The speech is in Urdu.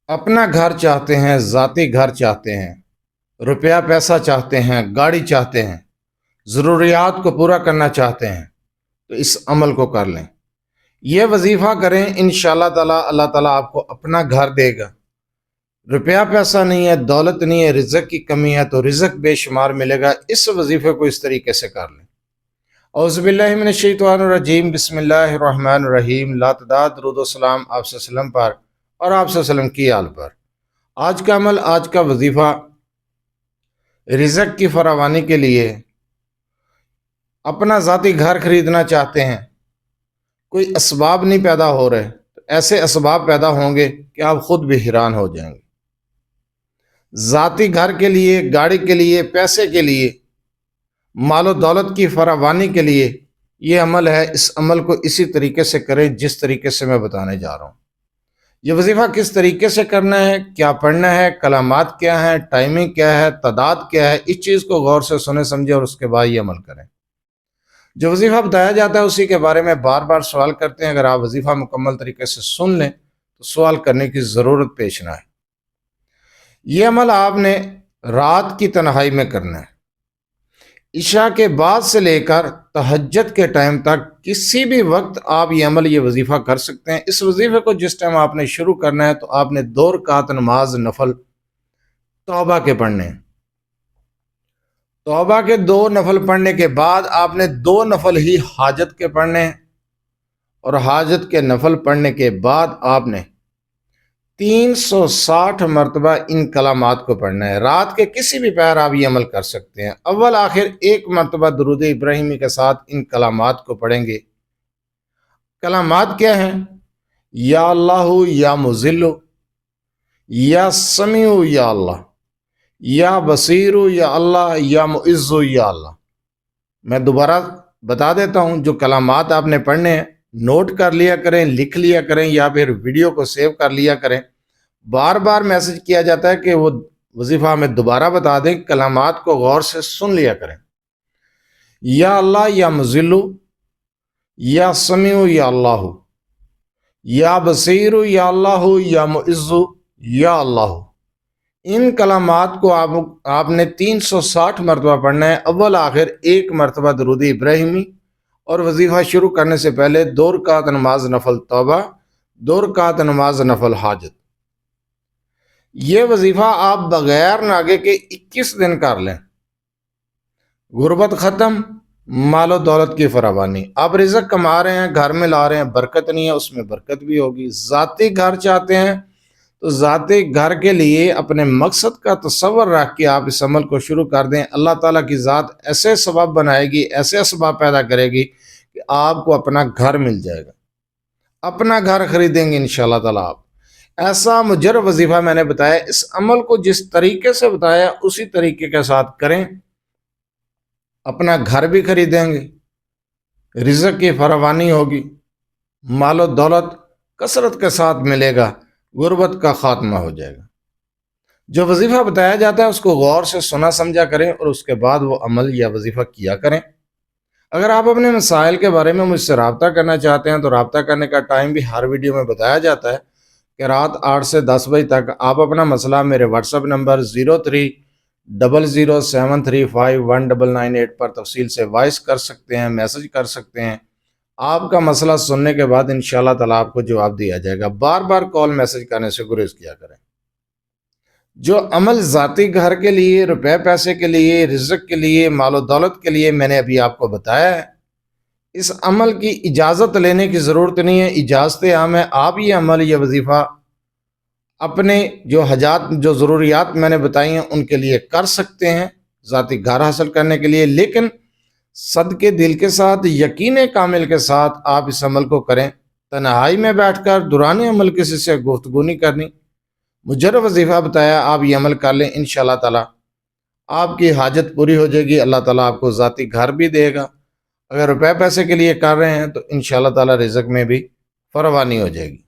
اپنا گھر چاہتے ہیں، ذاتی گھر چاہتے ہیں، روپیہ پیسہ چاہتے ہیں، گاڑی چاہتے ہیں، ضروریات کو پورا کرنا چاہتے ہیں، تو اس عمل کو کر لیں، یہ وظیفہ کریں، انشاءاللہ تعالی اللہ تعالیٰ آپ کو اپنا گھر دے گا۔ روپیہ پیسہ نہیں ہے، دولت نہیں ہے، رزق کی کمی ہے تو رزق بے شمار ملے گا۔ اس وظیفے کو اس طریقے سے کر لیں۔ اعوذ باللہ من الشیطان الرجیم، بسم اللہ الرحمن الرحیم، لا تعداد درود و سلام آپ صلی اللہ علیہ وسلم پر اور آپ صلی اللہ علیہ وسلم کی آل پر۔ آج کا عمل، آج کا وظیفہ رزق کی فراوانی کے لیے، اپنا ذاتی گھر خریدنا چاہتے ہیں، کوئی اسباب نہیں پیدا ہو رہے، تو ایسے اسباب پیدا ہوں گے کہ آپ خود بھی حیران ہو جائیں گے۔ ذاتی گھر کے لیے، گاڑی کے لیے، پیسے کے لیے، مال و دولت کی فراوانی کے لیے یہ عمل ہے۔ اس عمل کو اسی طریقے سے کریں جس طریقے سے میں بتانے جا رہا ہوں۔ یہ وظیفہ کس طریقے سے کرنا ہے، کیا پڑھنا ہے، کلمات کیا ہیں، ٹائمنگ کیا ہے، تعداد کیا ہے، اس چیز کو غور سے سنیں سمجھیں اور اس کے بعد یہ عمل کریں۔ جو وظیفہ بتایا جاتا ہے اسی کے بارے میں بار بار سوال کرتے ہیں، اگر آپ وظیفہ مکمل طریقے سے سن لیں تو سوال کرنے کی ضرورت پیش نہ ہے۔ یہ عمل آپ نے رات کی تنہائی میں کرنا ہے، عشاء کے بعد سے لے کر تہجد کے ٹائم تک کسی بھی وقت آپ یہ عمل، یہ وظیفہ کر سکتے ہیں۔ اس وظیفے کو جس ٹائم آپ نے شروع کرنا ہے تو آپ نے 2 رکعت نماز نفل توبہ کے پڑھنے ہیں۔ توبہ کے 2 نفل پڑھنے کے بعد آپ نے 2 نفل ہی حاجت کے پڑھنے ہیں، اور حاجت کے نفل پڑھنے کے بعد آپ نے 360 مرتبہ ان کلمات کو پڑھنا ہے۔ رات کے کسی بھی پہر آپ یہ عمل کر سکتے ہیں۔ اول آخر 1 مرتبہ درود ابراہیمی کے ساتھ ان کلمات کو پڑھیں گے۔ کلمات کیا ہیں؟ یا اللہ یا مذل، یا سمیع یا اللہ، یا بصیر یا اللہ، یا معز یا اللہ۔ میں دوبارہ بتا دیتا ہوں، جو کلمات آپ نے پڑھنے ہیں نوٹ کر لیا کریں، لکھ لیا کریں، یا پھر ویڈیو کو سیو کر لیا کریں۔ بار بار میسج کیا جاتا ہے کہ وہ وظیفہ ہمیں دوبارہ بتا دیں، کلمات کو غور سے سن لیا کریں۔ یا اللہ یا مذل، یا سمیع یا اللہ، یا بصیر یا اللہ، یا معز یا اللہ۔ ان کلمات کو آپ نے 360 مرتبہ پڑھنا ہے۔ اول آخر 1 مرتبہ درود ابراہیمی، اور وظیفہ شروع کرنے سے پہلے 2 رکعت نماز نفل توبہ، 2 رکعت نماز نفل حاجت۔ یہ وظیفہ آپ بغیر ناگے کے 21 دن کر لیں۔ غربت ختم، مال و دولت کی فراوانی۔ آپ رزق کما رہے ہیں، گھر میں لا رہے ہیں، برکت نہیں ہے، اس میں برکت بھی ہوگی۔ ذاتی گھر چاہتے ہیں تو ذاتی گھر کے لیے اپنے مقصد کا تصور رکھ کے آپ اس عمل کو شروع کر دیں۔ اللہ تعالیٰ کی ذات ایسے سبب بنائے گی، ایسے اسباب پیدا کرے گی کہ آپ کو اپنا گھر مل جائے گا، اپنا گھر خریدیں گے انشاءاللہ تعالیٰ آپ۔ ایسا مجرب وظیفہ میں نے بتایا، اس عمل کو جس طریقے سے بتایا اسی طریقے کے ساتھ کریں، اپنا گھر بھی خریدیں گے، رزق کی فراوانی ہوگی، مال و دولت کثرت کے ساتھ ملے گا، غربت کا خاتمہ ہو جائے گا۔ جو وظیفہ بتایا جاتا ہے اس کو غور سے سنا سمجھا کریں اور اس کے بعد وہ عمل یا وظیفہ کیا کریں۔ اگر آپ اپنے مسائل کے بارے میں مجھ سے رابطہ کرنا چاہتے ہیں تو رابطہ کرنے کا ٹائم بھی ہر ویڈیو میں بتایا جاتا ہے کہ رات 8 سے 10 بجے تک آپ اپنا مسئلہ میرے واٹس ایپ نمبر 030073519998 پر تفصیل سے وائس کر سکتے ہیں، میسج کر سکتے ہیں۔ آپ کا مسئلہ سننے کے بعد انشاءاللہ تعالیٰ آپ کو جواب دیا جائے گا۔ بار بار کال میسج کرنے سے گریز کیا کریں۔ جو عمل ذاتی گھر کے لیے، روپے پیسے کے لیے، رزق کے لیے، مال و دولت کے لیے میں نے ابھی آپ کو بتایا ہے، اس عمل کی اجازت لینے کی ضرورت نہیں ہے، اجازت عام ہے۔ آپ یہ عمل، یہ وظیفہ اپنے جو حاجات، جو ضروریات میں نے بتائی ہیں ان کے لیے کر سکتے ہیں، ذاتی گھر حاصل کرنے کے لیے، لیکن صدقے دل کے ساتھ، یقین کامل کے ساتھ آپ اس عمل کو کریں۔ تنہائی میں بیٹھ کر دوران عمل کسی سے گفتگو نہیں کرنی، مجرد وظیفہ بتایا، آپ یہ عمل کر لیں، انشاءاللہ تعالیٰ آپ کی حاجت پوری ہو جائے گی۔ اللہ تعالیٰ آپ کو ذاتی گھر بھی دے گا۔ اگر روپے پیسے کے لیے کر رہے ہیں تو انشاءاللہ تعالیٰ رزق میں بھی فراوانی ہو جائے گی۔